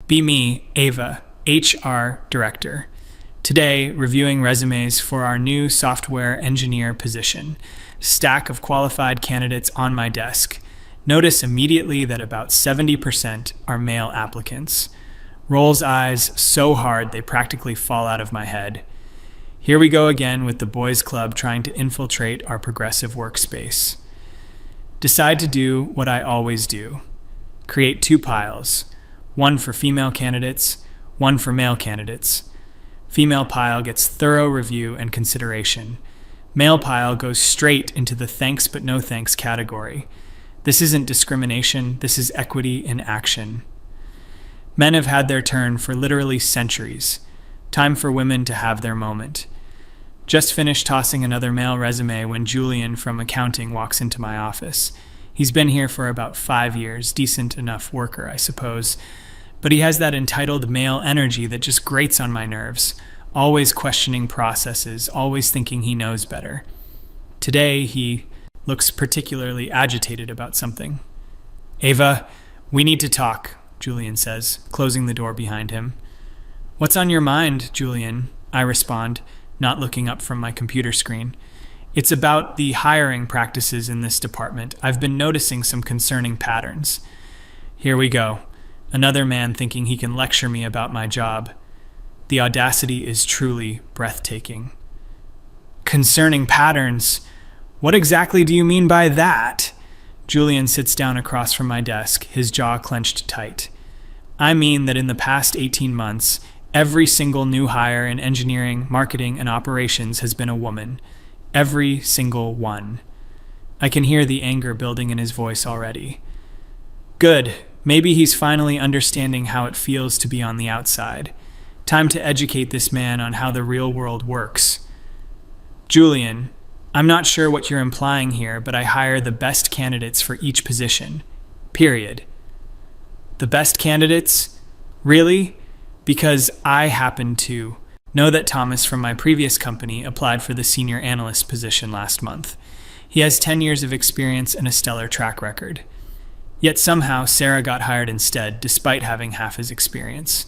Be me, Ava, HR Director. Today, reviewing resumes for our new software engineer position. Stack of qualified candidates on my desk. Notice immediately that about 70% are male applicants. Rolls eyes so hard they practically fall out of my head. Here we go again with the boys' club trying to infiltrate our progressive workspace. Decide to do what I always do. Create two piles. One for female candidates, one for male candidates. Female pile gets thorough review and consideration. Male pile goes straight into the thanks but no thanks category. This isn't discrimination, this is equity in action. Men have had their turn for literally centuries. Time for women to have their moment. Just finished tossing another male resume when Julian from accounting walks into my office. He's been here for about 5 years, decent enough worker, I suppose. But he has that entitled male energy that just grates on my nerves, always questioning processes, always thinking he knows better. Today, he looks particularly agitated about something. Ava, we need to talk, Julian says, closing the door behind him. What's on your mind, Julian? I respond, not looking up from my computer screen. It's about the hiring practices in this department. I've been noticing some concerning patterns. Here we go. Another man thinking he can lecture me about my job. The audacity is truly breathtaking. Concerning patterns? What exactly do you mean by that? Julian sits down across from my desk, his jaw clenched tight. I mean that in the past 18 months, every single new hire in engineering, marketing, and operations has been a woman. Every single one. I can hear the anger building in his voice already. Good. Maybe he's finally understanding how it feels to be on the outside. Time to educate this man on how the real world works. Julian, I'm not sure what you're implying here, but I hire the best candidates for each position. Period. The best candidates? Really? Because I happen to know that Thomas from my previous company applied for the senior analyst position last month. He has 10 years of experience and a stellar track record. Yet somehow Sarah got hired instead, despite having half his experience.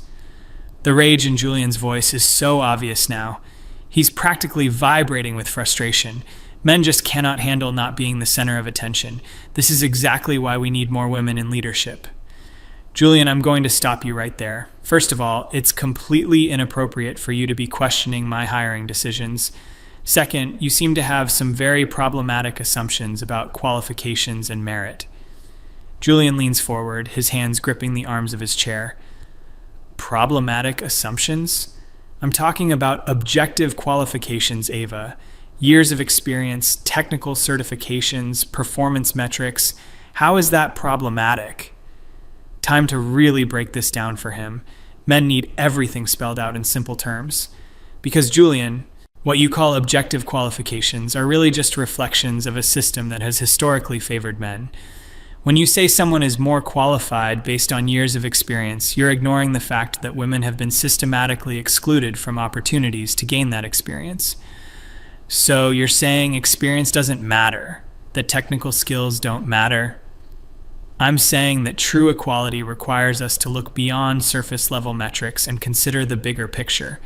The rage in Julian's voice is so obvious now. He's practically vibrating with frustration. Men just cannot handle not being the center of attention. This is exactly why we need more women in leadership. Julian, I'm going to stop you right there. First of all, it's completely inappropriate for you to be questioning my hiring decisions. Second, you seem to have some very problematic assumptions about qualifications and merit. Julian leans forward, his hands gripping the arms of his chair. Problematic assumptions? I'm talking about objective qualifications, Ava. Years of experience, technical certifications, performance metrics. How is that problematic? Time to really break this down for him. Men need everything spelled out in simple terms. Because, Julian, what you call objective qualifications are really just reflections of a system that has historically favored men. When you say someone is more qualified based on years of experience, you're ignoring the fact that women have been systematically excluded from opportunities to gain that experience. So you're saying experience doesn't matter, that technical skills don't matter? I'm saying that true equality requires us to look beyond surface-level metrics and consider the bigger picture.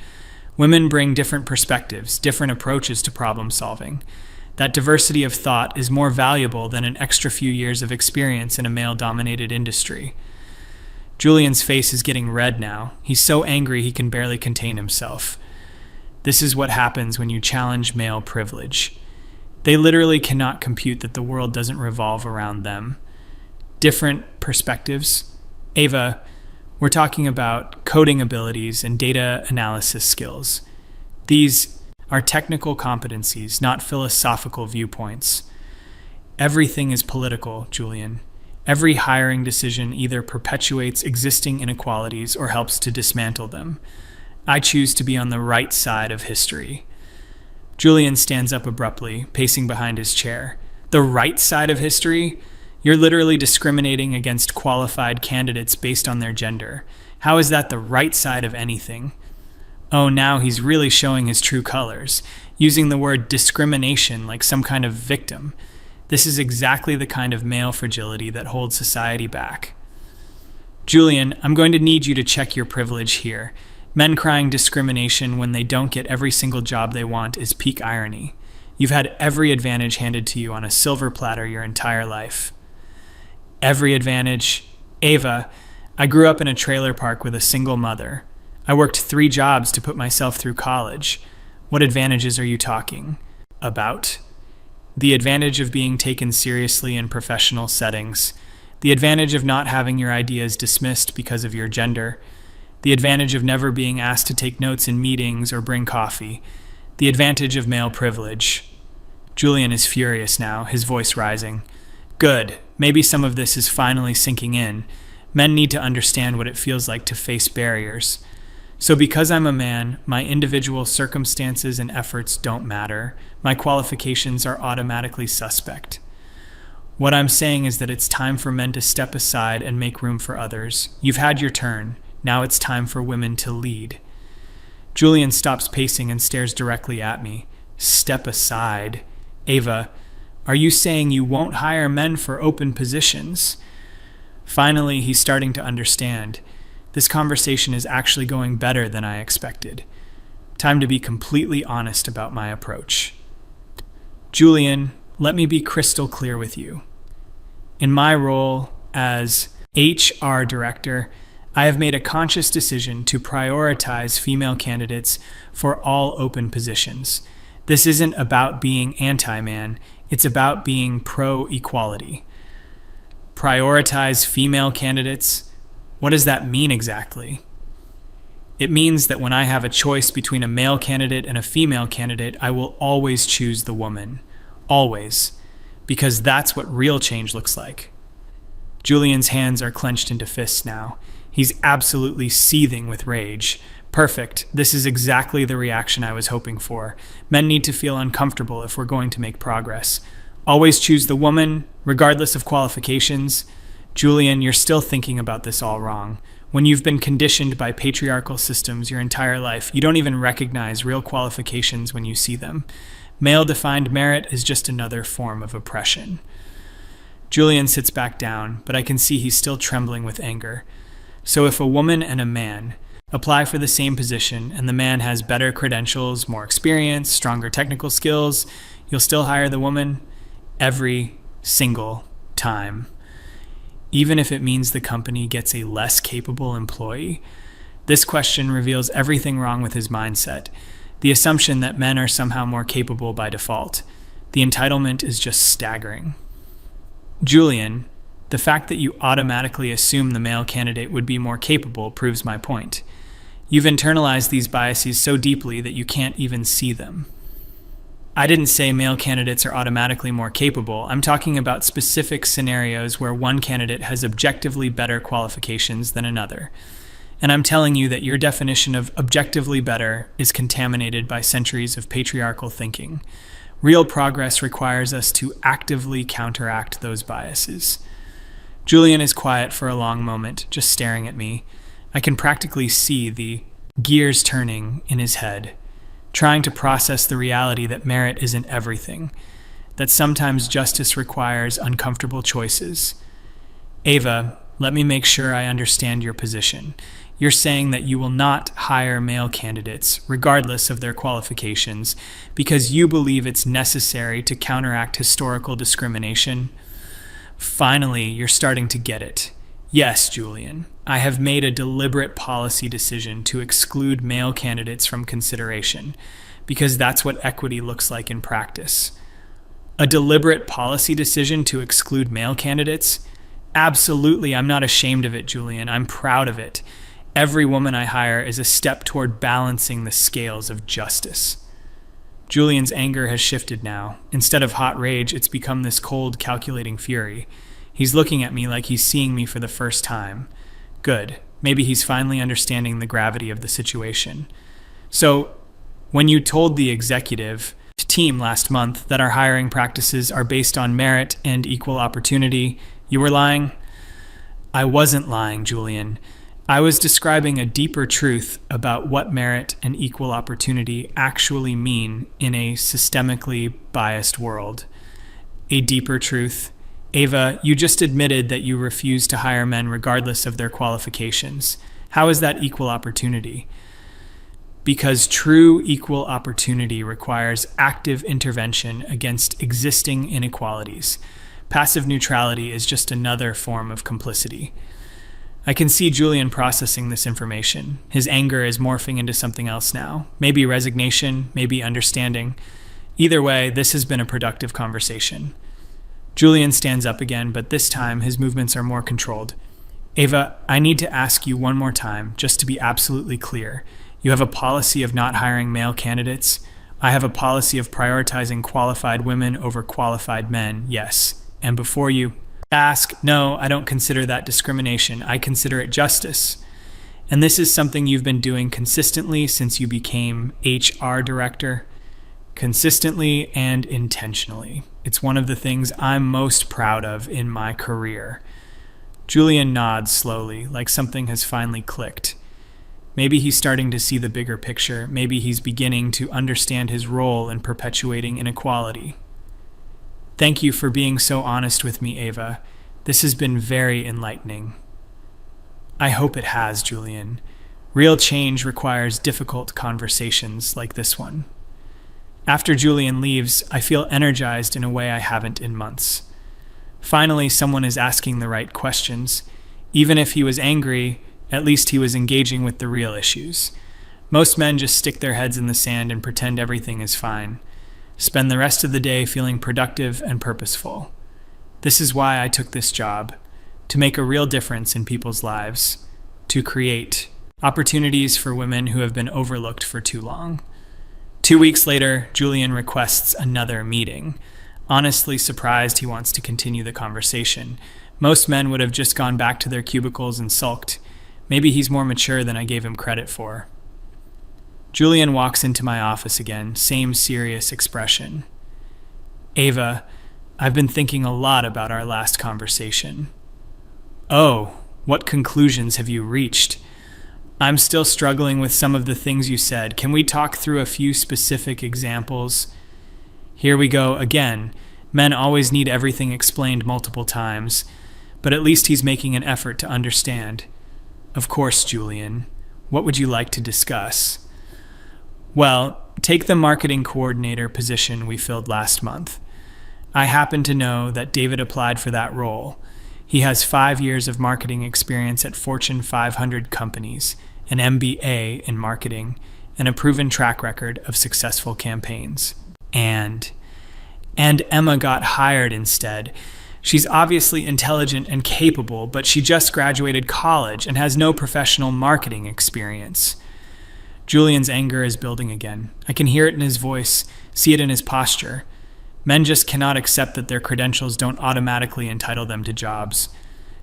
Women bring different perspectives, different approaches to problem solving. That diversity of thought is more valuable than an extra few years of experience in a male-dominated industry. Julian's face is getting red now. He's so angry he can barely contain himself. This is what happens when you challenge male privilege. They literally cannot compute that the world doesn't revolve around them. Different perspectives. Ava, we're talking about coding abilities and data analysis skills. These are technical competencies, not philosophical viewpoints. Everything is political, Julian. Every hiring decision either perpetuates existing inequalities or helps to dismantle them. I choose to be on the right side of history. Julian stands up abruptly, pacing behind his chair. The right side of history? You're literally discriminating against qualified candidates based on their gender. How is that the right side of anything? Oh, now he's really showing his true colors, using the word discrimination like some kind of victim. This is exactly the kind of male fragility that holds society back. Julian, I'm going to need you to check your privilege here. Men crying discrimination when they don't get every single job they want is peak irony. You've had every advantage handed to you on a silver platter your entire life. Every advantage. Ava, I grew up in a trailer park with a single mother. I worked 3 jobs to put myself through college. What advantages are you talking about? The advantage of being taken seriously in professional settings. The advantage of not having your ideas dismissed because of your gender. The advantage of never being asked to take notes in meetings or bring coffee. The advantage of male privilege. Julian is furious now, his voice rising. Good. Maybe some of this is finally sinking in. Men need to understand what it feels like to face barriers. So because I'm a man, my individual circumstances and efforts don't matter. My qualifications are automatically suspect. What I'm saying is that it's time for men to step aside and make room for others. You've had your turn. Now it's time for women to lead. Julian stops pacing and stares directly at me. Step aside. Ava, are you saying you won't hire men for open positions? Finally, he's starting to understand. This conversation is actually going better than I expected. Time to be completely honest about my approach. Julian, let me be crystal clear with you. In my role as HR director, I have made a conscious decision to prioritize female candidates for all open positions. This isn't about being anti-man, it's about being pro-equality. Prioritize female candidates? What does that mean exactly? It means that when I have a choice between a male candidate and a female candidate, I will always choose the woman. Always. Because that's what real change looks like. Julian's hands are clenched into fists now. He's absolutely seething with rage. Perfect. This is exactly the reaction I was hoping for. Men need to feel uncomfortable if we're going to make progress. Always choose the woman, regardless of qualifications. Julian, you're still thinking about this all wrong. When you've been conditioned by patriarchal systems your entire life, you don't even recognize real qualifications when you see them. Male-defined merit is just another form of oppression. Julian sits back down, but I can see he's still trembling with anger. So if a woman and a man apply for the same position and the man has better credentials, more experience, stronger technical skills, you'll still hire the woman every single time. Even if it means the company gets a less capable employee? This question reveals everything wrong with his mindset. The assumption that men are somehow more capable by default. The entitlement is just staggering. Julian, the fact that you automatically assume the male candidate would be more capable proves my point. You've internalized these biases so deeply that you can't even see them. I didn't say male candidates are automatically more capable. I'm talking about specific scenarios where one candidate has objectively better qualifications than another. And I'm telling you that your definition of objectively better is contaminated by centuries of patriarchal thinking. Real progress requires us to actively counteract those biases. Julian is quiet for a long moment, just staring at me. I can practically see the gears turning in his head, trying to process the reality that merit isn't everything, that sometimes justice requires uncomfortable choices. Ava, let me make sure I understand your position. You're saying that you will not hire male candidates, regardless of their qualifications, because you believe it's necessary to counteract historical discrimination? Finally, you're starting to get it. Yes, Julian, I have made a deliberate policy decision to exclude male candidates from consideration, because that's what equity looks like in practice. A deliberate policy decision to exclude male candidates? Absolutely, I'm not ashamed of it, Julian. I'm proud of it. Every woman I hire is a step toward balancing the scales of justice. Julian's anger has shifted now. Instead of hot rage, it's become this cold, calculating fury. He's looking at me like he's seeing me for the first time. Good. Maybe he's finally understanding the gravity of the situation. So, when you told the executive team last month that our hiring practices are based on merit and equal opportunity, you were lying? I wasn't lying, Julian. I was describing a deeper truth about what merit and equal opportunity actually mean in a systemically biased world. A deeper truth, Ava, you just admitted that you refuse to hire men regardless of their qualifications. How is that equal opportunity? Because true equal opportunity requires active intervention against existing inequalities. Passive neutrality is just another form of complicity. I can see Julian processing this information. His anger is morphing into something else now. Maybe resignation, maybe understanding. Either way, this has been a productive conversation. Julian stands up again, but this time his movements are more controlled. Ava, I need to ask you one more time, just to be absolutely clear. You have a policy of not hiring male candidates. I have a policy of prioritizing qualified women over qualified men, yes. And before you ask, no, I don't consider that discrimination. I consider it justice. And this is something you've been doing consistently since you became HR director. Consistently and intentionally. It's one of the things I'm most proud of in my career. Julian nods slowly, like something has finally clicked. Maybe he's starting to see the bigger picture. Maybe he's beginning to understand his role in perpetuating inequality. Thank you for being so honest with me, Ava. This has been very enlightening. I hope it has, Julian. Real change requires difficult conversations like this one. After Julian leaves, I feel energized in a way I haven't in months. Finally, someone is asking the right questions. Even if he was angry, at least he was engaging with the real issues. Most men just stick their heads in the sand and pretend everything is fine. Spend the rest of the day feeling productive and purposeful. This is why I took this job, to make a real difference in people's lives, to create opportunities for women who have been overlooked for too long. 2 weeks later, Julian requests another meeting. Honestly surprised he wants to continue the conversation. Most men would have just gone back to their cubicles and sulked. Maybe he's more mature than I gave him credit for. Julian walks into my office again, same serious expression. Ava, I've been thinking a lot about our last conversation. Oh, what conclusions have you reached? I'm still struggling with some of the things you said. Can we talk through a few specific examples? Here we go again. Men always need everything explained multiple times, but at least he's making an effort to understand. Of course, Julian. What would you like to discuss? Well, take the marketing coordinator position we filled last month. I happen to know that David applied for that role. He has 5 years of marketing experience at Fortune 500 companies, an MBA in marketing, and a proven track record of successful campaigns. And Emma got hired instead. She's obviously intelligent and capable, but she just graduated college and has no professional marketing experience. Julian's anger is building again. I can hear it in his voice, see it in his posture. Men just cannot accept that their credentials don't automatically entitle them to jobs.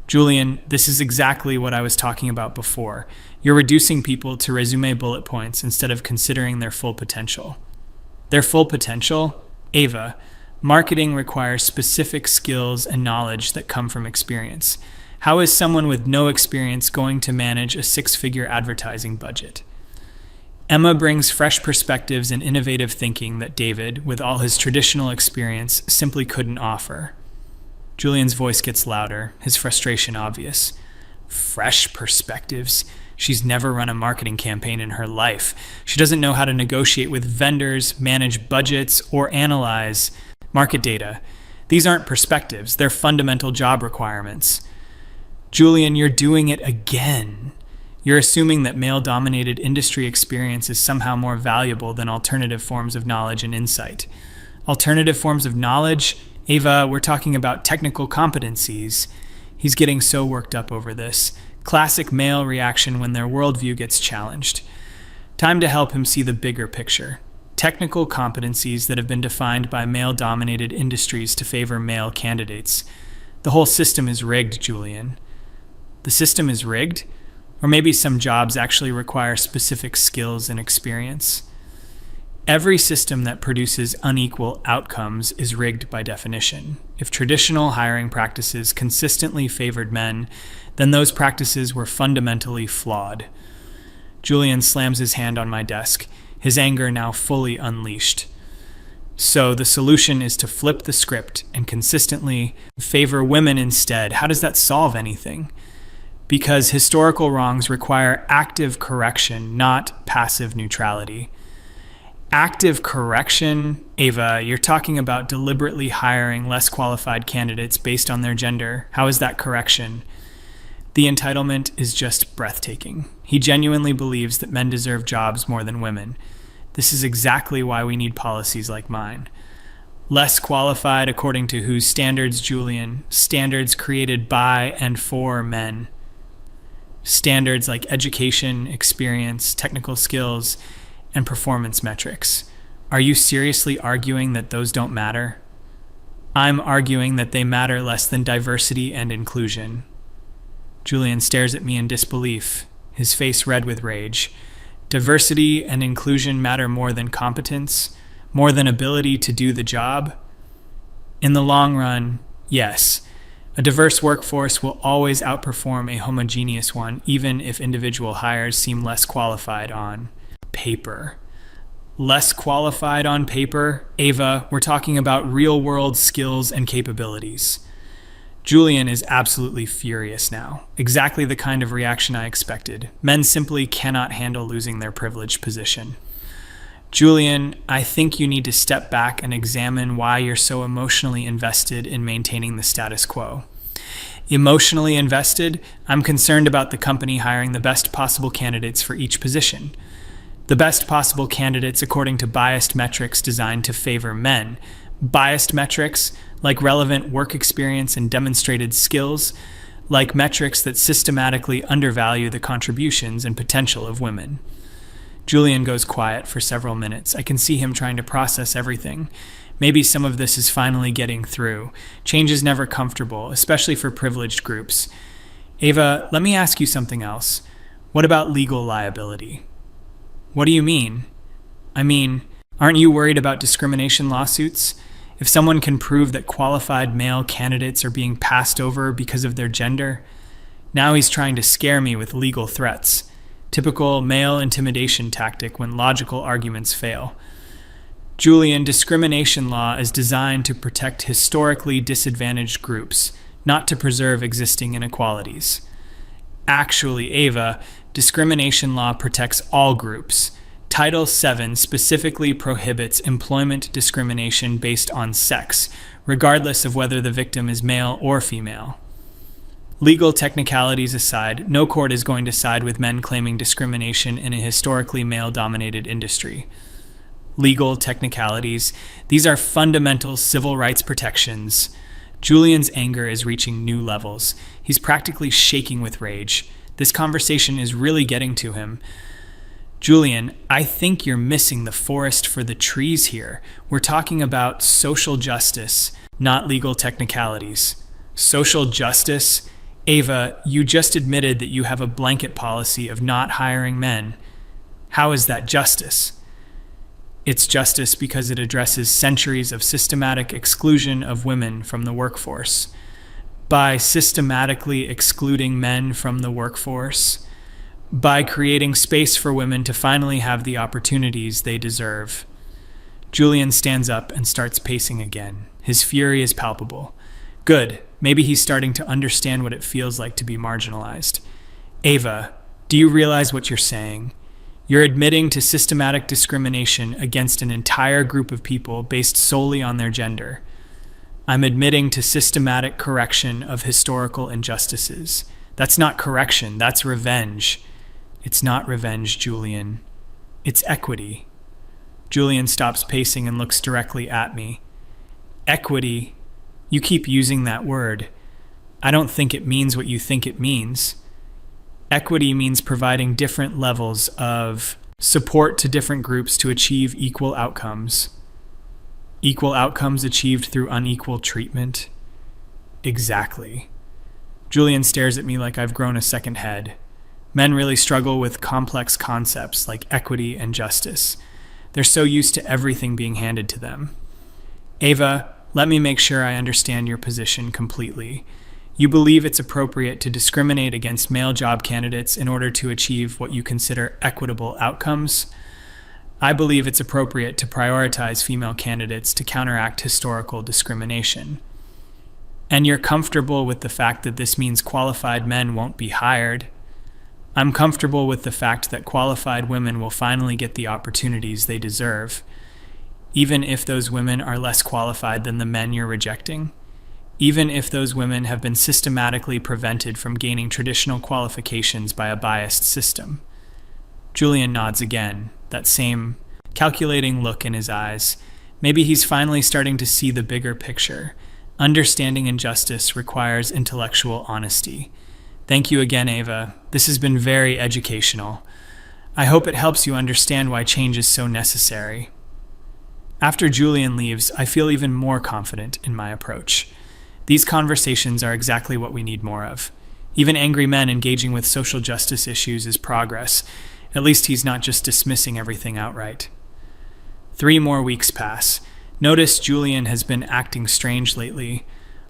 Julian, this is exactly what I was talking about before. You're reducing people to resume bullet points instead of considering their full potential. Their full potential? Ava, marketing requires specific skills and knowledge that come from experience. How is someone with no experience going to manage a 6-figure advertising budget? Emma brings fresh perspectives and innovative thinking that David, with all his traditional experience, simply couldn't offer. Julian's voice gets louder, his frustration obvious. Fresh perspectives? She's never run a marketing campaign in her life. She doesn't know how to negotiate with vendors, manage budgets, or analyze market data. These aren't perspectives, they're fundamental job requirements. Julian, you're doing it again. You're assuming that male-dominated industry experience is somehow more valuable than alternative forms of knowledge and insight. Alternative forms of knowledge? Ava, we're talking about technical competencies. He's getting so worked up over this. Classic male reaction when their worldview gets challenged. Time to help him see the bigger picture. Technical competencies that have been defined by male-dominated industries to favor male candidates. The whole system is rigged, Julian. The system is rigged? Or maybe some jobs actually require specific skills and experience. Every system that produces unequal outcomes is rigged by definition. If traditional hiring practices consistently favored men, then those practices were fundamentally flawed. Julian slams his hand on my desk, his anger now fully unleashed. So the solution is to flip the script and consistently favor women instead. How does that solve anything? Because historical wrongs require active correction, not passive neutrality. Active correction, Ava, you're talking about deliberately hiring less qualified candidates based on their gender. How is that correction? The entitlement is just breathtaking. He genuinely believes that men deserve jobs more than women. This is exactly why we need policies like mine. Less qualified according to whose standards, Julian? Standards created by and for men. Standards like education, experience, technical skills, and performance metrics. Are you seriously arguing that those don't matter? I'm arguing that they matter less than diversity and inclusion. Julian stares at me in disbelief, his face red with rage. Diversity and inclusion matter more than competence, more than ability to do the job? In the long run, yes. A diverse workforce will always outperform a homogeneous one, even if individual hires seem less qualified on paper. Less qualified on paper? Ava, we're talking about real-world skills and capabilities. Julian is absolutely furious now. Exactly the kind of reaction I expected. Men simply cannot handle losing their privileged position. Julian, I think you need to step back and examine why you're so emotionally invested in maintaining the status quo. Emotionally invested? I'm concerned about the company hiring the best possible candidates for each position. The best possible candidates according to biased metrics designed to favor men. Biased metrics, like relevant work experience and demonstrated skills, like metrics that systematically undervalue the contributions and potential of women. Julian goes quiet for several minutes. I can see him trying to process everything. Maybe some of this is finally getting through. Change is never comfortable, especially for privileged groups. Ava, let me ask you something else. What about legal liability? What do you mean? I mean, aren't you worried about discrimination lawsuits? If someone can prove that qualified male candidates are being passed over because of their gender, now he's trying to scare me with legal threats. Typical male intimidation tactic when logical arguments fail. Julian, discrimination law is designed to protect historically disadvantaged groups, not to preserve existing inequalities. Actually, Ava, discrimination law protects all groups. Title VII specifically prohibits employment discrimination based on sex, regardless of whether the victim is male or female. Legal technicalities aside, no court is going to side with men claiming discrimination in a historically male-dominated industry. Legal technicalities, these are fundamental civil rights protections. Julian's anger is reaching new levels. He's practically shaking with rage. This conversation is really getting to him. Julian, I think you're missing the forest for the trees here. We're talking about social justice, not legal technicalities. Social justice? Ava, you just admitted that you have a blanket policy of not hiring men. How is that justice? It's justice because it addresses centuries of systematic exclusion of women from the workforce. By systematically excluding men from the workforce, by creating space for women to finally have the opportunities they deserve. Julian stands up and starts pacing again. His fury is palpable. Good. Maybe he's starting to understand what it feels like to be marginalized. Ava, do you realize what you're saying? You're admitting to systematic discrimination against an entire group of people based solely on their gender. I'm admitting to systematic correction of historical injustices. That's not correction, that's revenge. It's not revenge, Julian. It's equity. Julian stops pacing and looks directly at me. Equity? You keep using that word. I don't think it means what you think it means. Equity means providing different levels of support to different groups to achieve equal outcomes. Equal outcomes achieved through unequal treatment? Exactly. Julian stares at me like I've grown a second head. Men really struggle with complex concepts like equity and justice. They're so used to everything being handed to them. Ava, let me make sure I understand your position completely. You believe it's appropriate to discriminate against male job candidates in order to achieve what you consider equitable outcomes? I believe it's appropriate to prioritize female candidates to counteract historical discrimination. And you're comfortable with the fact that this means qualified men won't be hired. I'm comfortable with the fact that qualified women will finally get the opportunities they deserve, even if those women are less qualified than the men you're rejecting, even if those women have been systematically prevented from gaining traditional qualifications by a biased system. Julian nods again, that same calculating look in his eyes. Maybe he's finally starting to see the bigger picture. Understanding injustice requires intellectual honesty. Thank you again, Ava. This has been very educational. I hope it helps you understand why change is so necessary. After Julian leaves, I feel even more confident in my approach. These conversations are exactly what we need more of. Even angry men engaging with social justice issues is progress. At least he's not just dismissing everything outright. 3 more weeks pass. Notice Julian has been acting strange lately,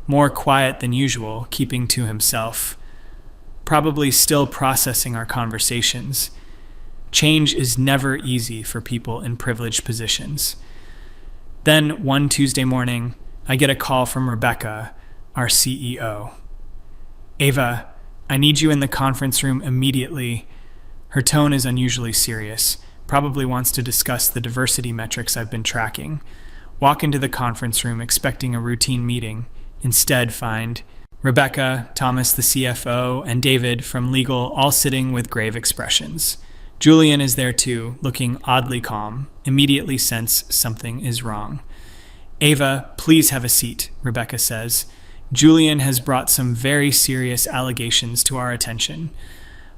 more quiet than usual, keeping to himself. Probably still processing our conversations. Change is never easy for people in privileged positions. Then, one Tuesday morning, I get a call from Rebecca, our CEO. Ava, I need you in the conference room immediately. Her tone is unusually serious, probably wants to discuss the diversity metrics I've been tracking. Walk into the conference room expecting a routine meeting. Instead, find Rebecca, Thomas the CFO, and David from legal all sitting with grave expressions. Julian is there too, looking oddly calm. Immediately sense something is wrong. Ava, please have a seat, Rebecca says. Julian has brought some very serious allegations to our attention.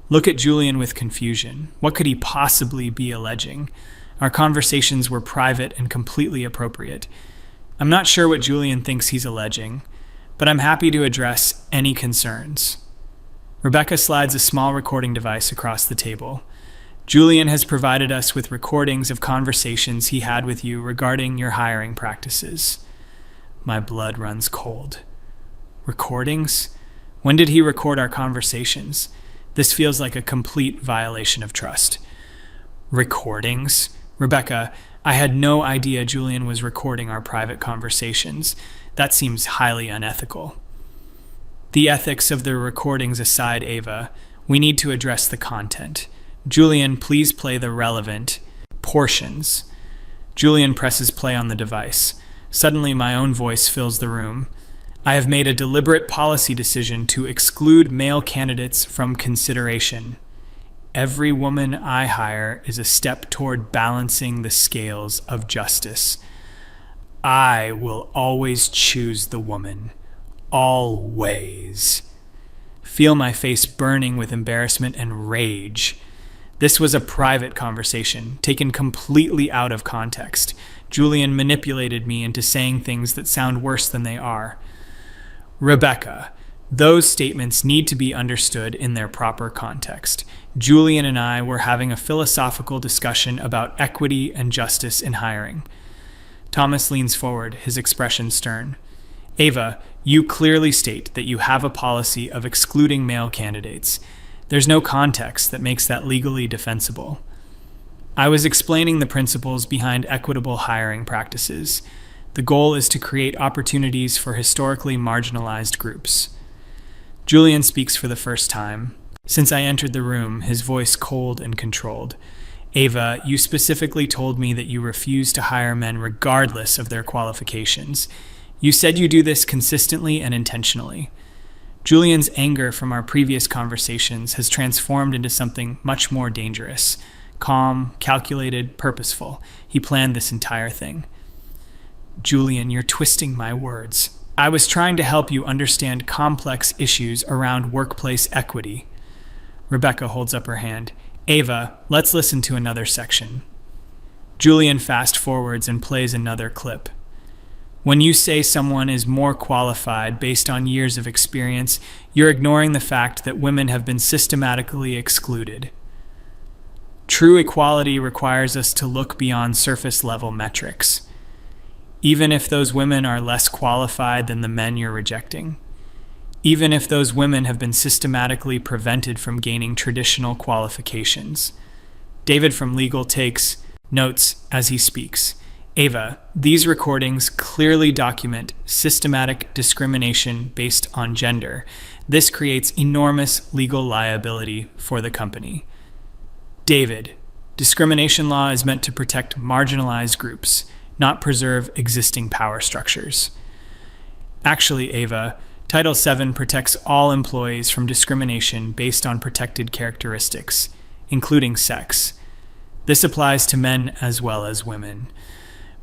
Look at Julian with confusion. What could he possibly be alleging? Our conversations were private and completely appropriate. I'm not sure what Julian thinks he's alleging, but I'm happy to address any concerns. Rebecca slides a small recording device across the table. Julian has provided us with recordings of conversations he had with you regarding your hiring practices. My blood runs cold. Recordings? When did he record our conversations? This feels like a complete violation of trust. Recordings? Rebecca, I had no idea Julian was recording our private conversations. That seems highly unethical. The ethics of the recordings aside, Ava, we need to address the content. Julian, please play the relevant portions. Julian presses play on the device. Suddenly, my own voice fills the room. I have made a deliberate policy decision to exclude male candidates from consideration. Every woman I hire is a step toward balancing the scales of justice. I will always choose the woman. Always. Feel my face burning with embarrassment and rage. This was a private conversation, taken completely out of context. Julian manipulated me into saying things that sound worse than they are. Rebecca, those statements need to be understood in their proper context. Julian and I were having a philosophical discussion about equity and justice in hiring. Thomas leans forward, his expression stern. Ava, you clearly state that you have a policy of excluding male candidates. There's no context that makes that legally defensible. I was explaining the principles behind equitable hiring practices. The goal is to create opportunities for historically marginalized groups. Julian speaks for the first time. Since I entered the room, his voice cold and controlled. Ava, you specifically told me that you refuse to hire men regardless of their qualifications. You said you do this consistently and intentionally. Julian's anger from our previous conversations has transformed into something much more dangerous. Calm, calculated, purposeful. He planned this entire thing. Julian, you're twisting my words. I was trying to help you understand complex issues around workplace equity. Rebecca holds up her hand. Ava, let's listen to another section. Julian fast forwards and plays another clip. When you say someone is more qualified based on years of experience, you're ignoring the fact that women have been systematically excluded. True equality requires us to look beyond surface-level metrics, even if those women are less qualified than the men you're rejecting, even if those women have been systematically prevented from gaining traditional qualifications. David from legal takes, Notes as he speaks. Ava, these recordings clearly document systematic discrimination based on gender. This creates enormous legal liability for the company. David, discrimination law is meant to protect marginalized groups, not preserve existing power structures. Actually, Ava, Title VII protects all employees from discrimination based on protected characteristics, including sex. This applies to men as well as women.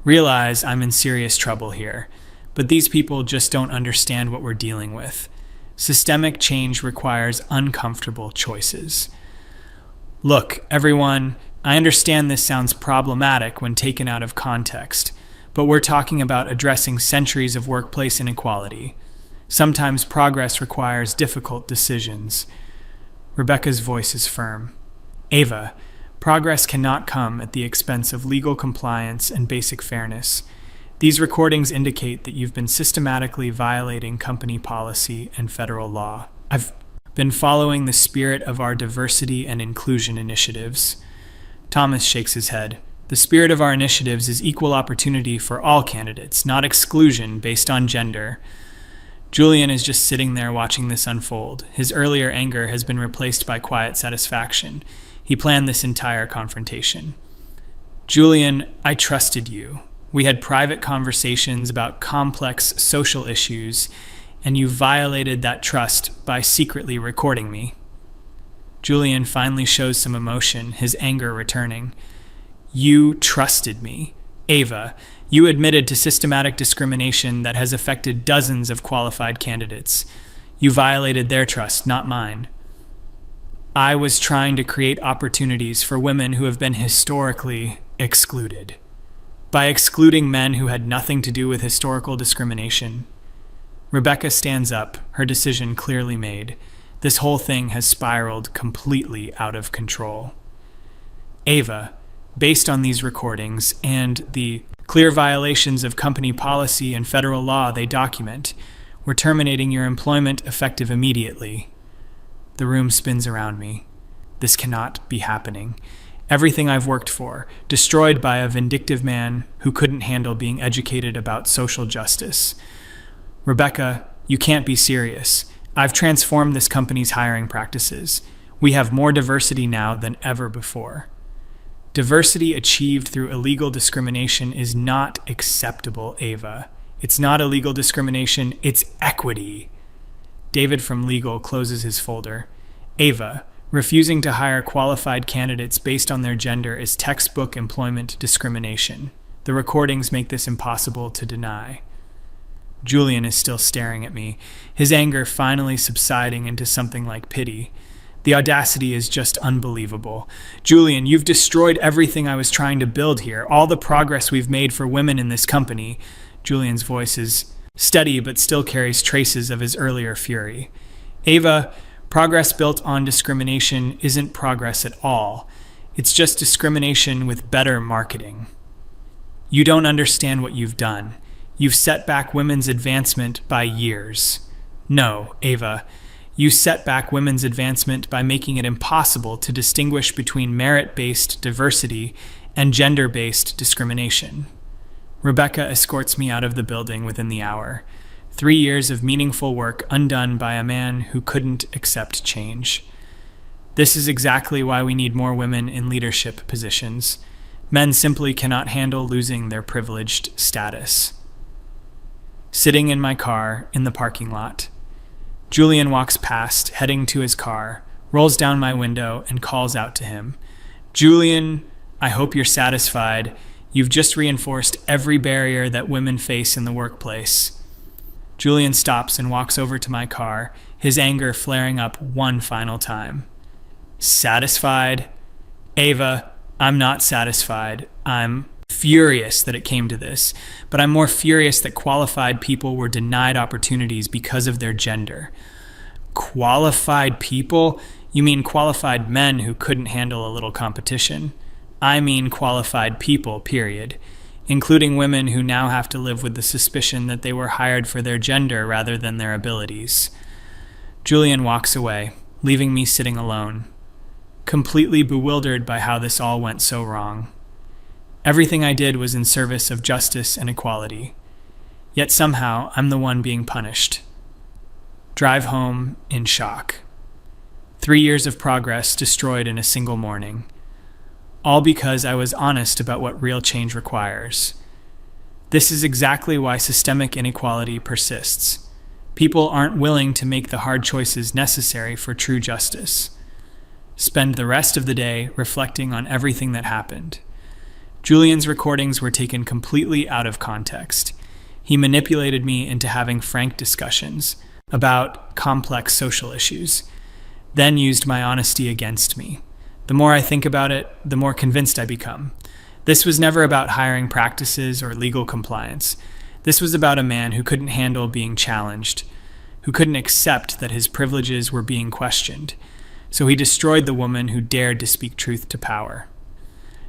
Realize I'm in serious trouble here, but these people just don't understand what we're dealing with. Systemic change requires uncomfortable choices. Look, everyone, I understand this sounds problematic when taken out of context, but we're talking about addressing centuries of workplace inequality. Sometimes progress requires difficult decisions. Rebecca's voice is firm. Ava, progress cannot come at the expense of legal compliance and basic fairness. These recordings indicate that you've been systematically violating company policy and federal law. I've been following the spirit of our diversity and inclusion initiatives. Thomas shakes his head. The spirit of our initiatives is equal opportunity for all candidates, not exclusion based on gender. Julian is just sitting there watching this unfold. His earlier anger has been replaced by quiet satisfaction. He planned this entire confrontation. Julian, I trusted you. We had private conversations about complex social issues, and you violated that trust by secretly recording me. Julian finally shows some emotion, his anger returning. You trusted me. Ava, you admitted to systematic discrimination that has affected dozens of qualified candidates. You violated their trust, not mine. I was trying to create opportunities for women who have been historically excluded. By excluding men who had nothing to do with historical discrimination. Rebecca stands up, her decision clearly made. This whole thing has spiraled completely out of control. Ava, based on these recordings and the clear violations of company policy and federal law they document, we're terminating your employment effective immediately. The room spins around me. This cannot be happening. Everything I've worked for, destroyed by a vindictive man who couldn't handle being educated about social justice. Rebecca, you can't be serious. I've transformed this company's hiring practices. We have more diversity now than ever before. Diversity achieved through illegal discrimination is not acceptable, Ava. It's not illegal discrimination, it's equity. David from legal closes his folder. Ava, refusing to hire qualified candidates based on their gender is textbook employment discrimination. The recordings make this impossible to deny. Julian is still staring at me, his anger finally subsiding into something like pity. The audacity is just unbelievable. Julian, you've destroyed everything I was trying to build here, all the progress we've made for women in this company. Julian's voice is steady but still carries traces of his earlier fury. Ava, progress built on discrimination isn't progress at all. It's just discrimination with better marketing. You don't understand what you've done. You've set back women's advancement by years. No, Ava, you set back women's advancement by making it impossible to distinguish between merit-based diversity and gender-based discrimination. Rebecca escorts me out of the building within the hour. 3 years of meaningful work undone by a man who couldn't accept change. This is exactly why we need more women in leadership positions. Men simply cannot handle losing their privileged status. Sitting in my car in the parking lot, Julian walks past, heading to his car, rolls down my window, and calls out to him. Julian, I hope you're satisfied. You've just reinforced every barrier that women face in the workplace. Julian stops and walks over to my car, his anger flaring up one final time. Satisfied? Ava, I'm not satisfied. I'm furious that it came to this, but I'm more furious that qualified people were denied opportunities because of their gender. Qualified people? You mean qualified men who couldn't handle a little competition? I mean qualified people, period, including women who now have to live with the suspicion that they were hired for their gender rather than their abilities. Julian walks away, leaving me sitting alone, completely bewildered by how this all went so wrong. Everything I did was in service of justice and equality. Yet somehow, I'm the one being punished. Drive home in shock. 3 years of progress destroyed in a single morning. All because I was honest about what real change requires. This is exactly why systemic inequality persists. People aren't willing to make the hard choices necessary for true justice. Spend the rest of the day reflecting on everything that happened. Julian's recordings were taken completely out of context. He manipulated me into having frank discussions about complex social issues, then used my honesty against me. The more I think about it, the more convinced I become. This was never about hiring practices or legal compliance. This was about a man who couldn't handle being challenged, who couldn't accept that his privileges were being questioned. So he destroyed the woman who dared to speak truth to power.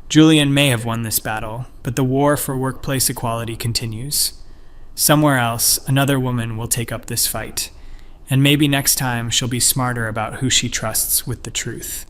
Julian may have won this battle, but the war for workplace equality continues. Somewhere else, another woman will take up this fight, and maybe next time she'll be smarter about who she trusts with the truth.